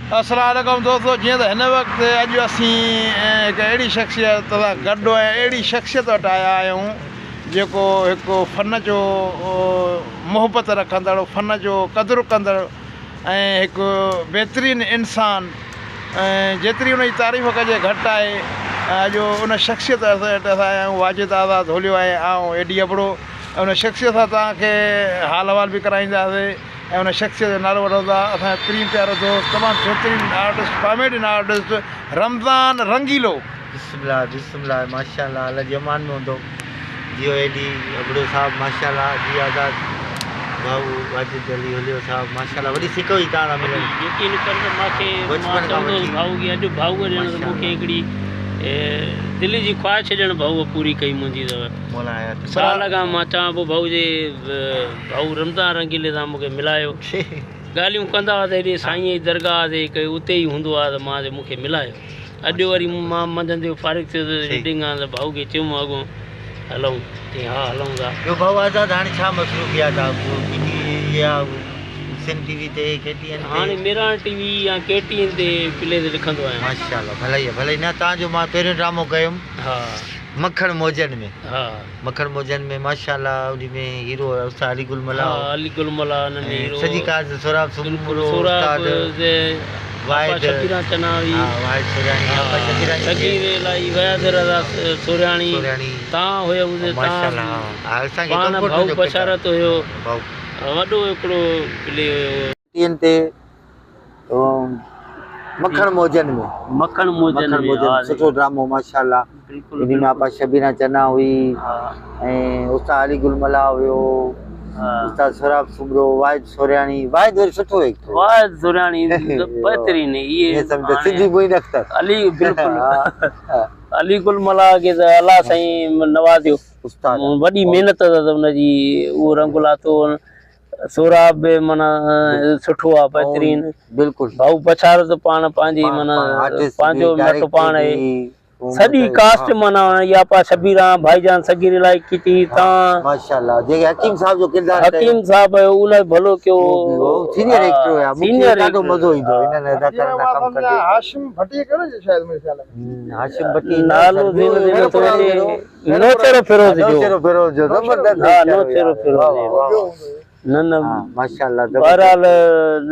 अस्सलाम वालेकुम दोस्तों, जीअं त हिन वक़्तु अॼु असीं हिकु अहिड़ी शख़्सियत सां गॾु ऐं अहिड़ी शख़्सियत वटि आया आहियूं जेको हिकु फ़न जो मुहबत रखंदड़, फ़न जो क़दुरु कंदड़ ऐं हिकु बहितरीनु इंसानु, ऐं जेतिरी उन जी तारीफ़ कजे घटि आहे। अॼु उन शख़्सियत वटि असां आया आहियूं। वाजिद आज़ाद होलियो आहे ऐं एडी अबड़ो। उन शख़्सियत सां तव्हांखे हाल अहवाल बि कराईंदासीं ऐं उन शख़्सियत जो नालो वठूं था असांजो प्रिय प्यारो दोस्त, तमामु बहितरीनु आर्टिस्ट, कॉमेडियन आर्टिस्ट रमज़ान रंगीलो। बिस्मिल्लाह बिस्मिल्लाह, माशाल्लाह। अल्लाह जी अमान में हूंदो जियो एडी अबड़ो साहब, माशाल्लाह। जी आज़ाद भाऊ वाजिद अली होलियो साहब, माशाल्लाह। वॾी सिक हुई तव्हां मिलण। यकीन कर मूंखे भाऊ की अॼु भाऊ ॾियण त मूंखे हिकिड़ी दिलि जी ख़्वाहिश ॼण भाऊ पूरी कई मुंहिंजी अथव। साल खां मां चवां पोइ भाऊ जे भाऊ रमज़ान रंगीले सां मूंखे मिलायो। ॻाल्हियूं कंदा हुआ त हेॾे साईं जी दरगाह ते हिकु उते ई हूंदो आहे त मां मूंखे मिलायो। अॼु वरी मां मंझंदि जो फारिग थियो रीडिंग आहे त भाऊ खे चयुमि अॻो हलूं, चई हा हलूं था। ॿियो भाऊ आज़ाद हाणे छा मसरूफ़ियात आहे? सिंध टीवी ते KTN ते हाणे मेराण टीवी या KTN ते प्ले ते लिखंदो आहियां। माशाल्लाह, भलाई भलाई। न तव्हांजो मां पहिरियों ड्रामो कयुमि हा मखण मौजन में। हा मखण मौजन में माशाल्लाह उन में हीरो उस्ताद अली गुल मला। हा अली गुल मला सॼी काज सोराब सुमरो उस्ताद वाहिद शकीरा चनावी, वाहिद सोराणी, आपा शकीरा शकीर इलाही वयादर सोराणी तव्हां हुयो माशाल्लाह। असांखे पाण भाऊ बशारत हुयो, भाऊ वॾो हिकिड़ो प्ले हुयो KTN ते मखण मौजन में। मखण मौजन में सुठो ड्रामो माशाल्लाह। इन में आपा शबीना चना हुई ऐं उस्ताद अली गुल मला हुयो, उस्ताद सोराब सुमरो, वाहिद सोराणी। वाहिद वरी सुठो एक्टर, वाहिद सोराणी बहितरीन। ये समझ सिंधी मोइन अख्तर अली बिल्कुल अली गुल मला के त अल्लाह साईं नवाज़ियो। उस्ताद वॾी महिनत उनजी उहो रंग लाथो। सोराब माना सुठो आहे, बहितरीन बिल्कुल। भाऊ बशारत पाण पंहिंजी माना पंहिंजो नट पाण आहे। सॼी कास्ट माना या पा शबीरा भाईजान सगीर इलाही की तव्हां माशाल्लाह। जेके हकीम साहब जो किरदार हकीम साहब उन भलो कयो, सीनियर एक्टर हुया। सीनियर ॾाढो मज़ो ईंदो इन्हनि अदा करण का कम करे। हाशिम भट्टी कयो शायद मेरे ख्याल में। हाशिम भट्टी नालो दिन तो नोचेरो फिरोज जो जबरदस्त। हा नोचेरो फिरोज न न माशाल्लाह। बहरहाल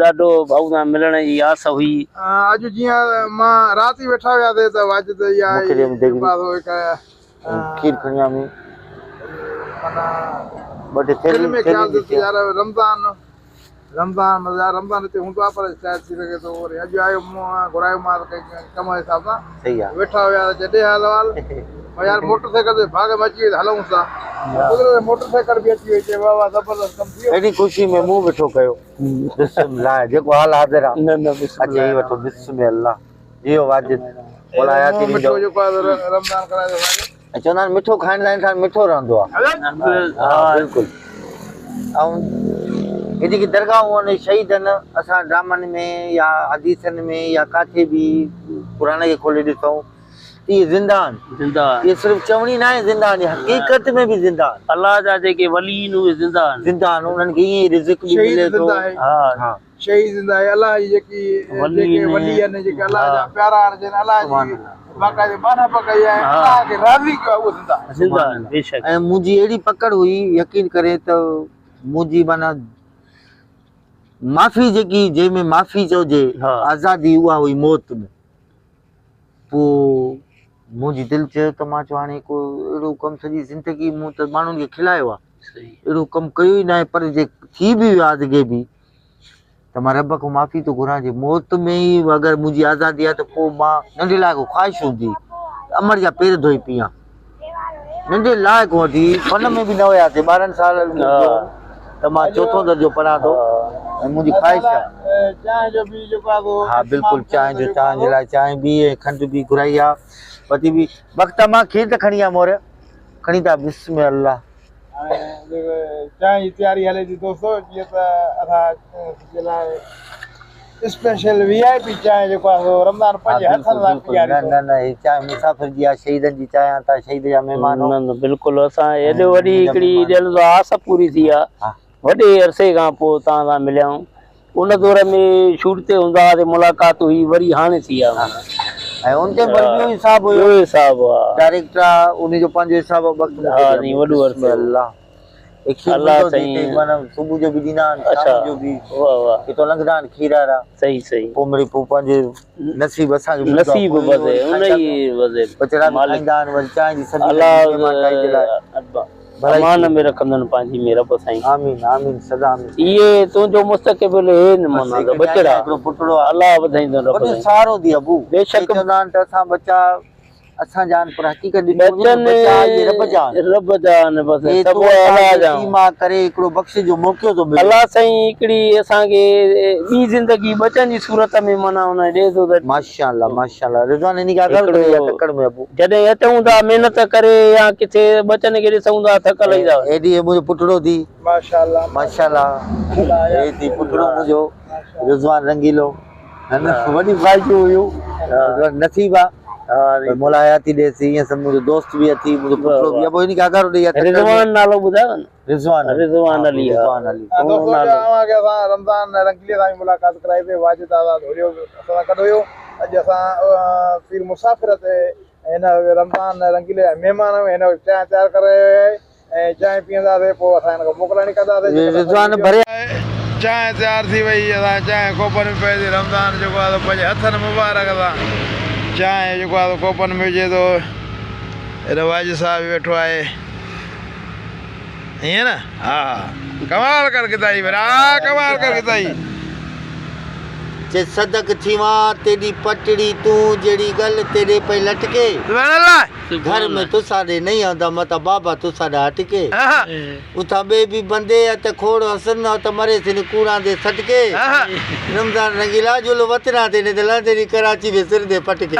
ॾाढो भाऊ सां मिलण जी आस हुई। अॼु जीअं मां राति वेठा हुयासीं त वाजिद या खीर खणिया में माना बटे थेली में ख्याल थी यार रमज़ान रमज़ान हिते हूंदो आहे पर शायद थी सघे थो वरी अॼु आयो घुरायो मां कम जे हिसाब सां। सही आहे। वेठा हुया जॾहिं हाल अहवाल यार मोटरसाइकिल ते भाग में अची वई हलूं था, मोटरसाइकिल बि अची वई। चए वाह ज़बरदस्त कमु थी वियो। एॾी ख़ुशी में मूं वेठो कयो। बिस्मिल्लाह, जेको हाल हाज़िर आहे न न अचे वठो। बिस्मिल्लाह। जियो वाजिद बोलाया थी मिठो जेको आहे रमज़ान करायो वाजिद। चवंदा आहिनि मिठो खाइण सां इंसान मिठो रहंदो आहे। हा बिल्कुलु। ऐं हेॾी की दरगाहूं आहिनि शहीदनि असां ड्रामनि में या हदीसनि में या काथे बि क़ुरान खे खोले ॾिसूं ये ज़िंदान ये सिर्फ चवणी ना है, ज़िंदान है हकीकत में भी ज़िंदान। अल्लाह जा जेके वली नु ज़िंदान ज़िंदान उन्हनि खे ईअं रिज़्क़ बि मिले थो। हा शहीद ज़िंदा है। अल्लाह जी जेकी वली आहिनि, जेके अल्लाह जा प्यारा आहिनि, अल्लाह जी बाक़ाइदे माना पकई आहे, अल्लाह खे राज़ी कयो आहे, उहो ज़िंदान बेशक। ऐं मुंहिंजी अहिड़ी पकड़ हुई, यकीन करे त मुंहिंजी माना माफ़ी जेकी जंहिंमें माफ़ी चइजे आज़ादी उहा हुई मौत में। पोइ मुंहिंजी दिलि चयो त मां चवां हाणे को अहिड़ो कमु सॼी ज़िंदगी मूं त माण्हुनि खे खिलायो आहे, अहिड़ो कमु कयो ई न आहे, पर जे थी बि वियो आहे अॻे बि त मां रब खां माफ़ी थो घुरां। जे मौत में ई अगरि मुंहिंजी आज़ादी आहे त पोइ मां नंढे लाइक़ु ख़्वाहिश हूंदी अमर जा पेर धोई पियां। नंढे लाइक़ु वठी फन में बि न हुयासीं 12 साल त मां चौथों दर्जो पढ़ां थो ऐं मुंहिंजी ख़्वाहिश आहे चांहि जो बि जेको आहे हा बिल्कुलु चांहि जो तव्हांजे लाइ चांहि बि ऐं खंडु बि घुराई आहे। पति बि वक़्तु मां खीर त खणी आहे मोर खणी था। बिस्मिल्लाह। चांहि जी तयारी हले थी दोस्तो। जीअं त असां लाइ स्पेशल VIP चांहि जेको आहे रमज़ान पंहिंजे हथनि सां पीआरी। न न ही चांहि मुसाफ़िर जी आहे, शहीदनि जी चांहि आहे। तव्हां शहीद जा महिमान हो। न बिल्कुलु असां एॾो वॾी हिकिड़ी दिलि आस पूरी थी आहे। वॾे अरसे खां पोइ तव्हां सां मिलियाऊं उन दौर में शूट ते हूंदा हुआ ते मुलाक़ात हुई वरी हाणे थी आहे ऐं उन ते ॿियो हिसाब हुयो ॿियो हिसाब आहे डायरेक्टर आहे उन जो पंहिंजो हिसाब वक़्तु हा नी वॾो अर्सो अल्लाह अल्लाह साईं। माना सुबुह जो बि ॾींदा आहिनि अच्छा शाम जो बि वाह वाह किथां लंघंदा आहिनि खीरारा सही सही पोइ मिड़ई पोइ पंहिंजे नसीब असांखे नसीब वज़े उन ई वज़े बचड़ा बि मालिक खाईंदा आहिनि वरी चांहि जी सॼी अल्लाह अमान में रखंदनि पंहिंजी मेहर पोइ साईं आमीन आमीन सदा आमीन इहे तुंहिंजो मुस्तक़बिल हे न माना त बचड़ा हिकिड़ो पुटड़ो आहे अल्लाह वधाईंदो वॾो रखंदो सहारो दी अबू बेशक चवंदा आहिनि त असां बच्चा असां जान पर हक़ीक़त बचन रब जान रब जान बस ये सब तो अल्लाह जा सीमा करे हिकिड़ो बख़्श जो मौक़ो थो मिले अल्लाह साईं हिकिड़ी असांखे ॿी ज़िंदगी बचन जी सूरत में माना हुन ॾे थो त माशाअल्लाह रिज़वान इन का कर टकड़ में अबू जॾहिं अचूं था महिनत करे या किथे बचन खे ॾिसूं था थकल ई था एडी मुंहिंजो पुटड़ो थी माशाअल्लाह ए थी पुटड़ो मुंहिंजो रिज़वान रंगीलो है न वॾी ख्वाहिशूं हुयूं नसीब आहे मोला हयाती ॾेसी ईअं सभु मुंहिंजो दोस्त बि अथी मुंहिंजो पुटड़ो बि आहे इन का कर रिज़वान नालो ॿुधायो न रिज़वान अली रिज़वान अली रमज़ान रंगीले सां मुलाक़ात कराई पे वाजिद आज़ाद हुयो असां गॾु हुयो अॼु असां पीर मुसाफ़िर ते हिन रमज़ान रंगीले महिमान हिन चांहि तयारु करे ऐं चांहि पीअंदासीं पोइ असां हिन खां मोकलाणी कंदासीं रिज़वान भरे चांहि तयारु थी वई असां चांहि कोपन में पए थी रमज़ान जेको आहे पंहिंजे हथनि मुबारक सां चांहि जेको आहे कोपन में विझे थो हिन वाजिद साहिब वेठो आहे ईअं न हा कमाल कर किताई भरा कमाल कर किताई जे सदक थी मां तेरी पटड़ी तूं जहिड़ी गल तेरे पे लटके सुभान अल्लाह घर में तुसा दे नहीं आंदा मता बाबा तुसा दा हटके उथा बे भी बंदे त खोड़ हसन त मरे सिन कूड़ा दे सटके रमजान रंगीला जो वतना ते ने दला तेरी कराची में सिर दे पटके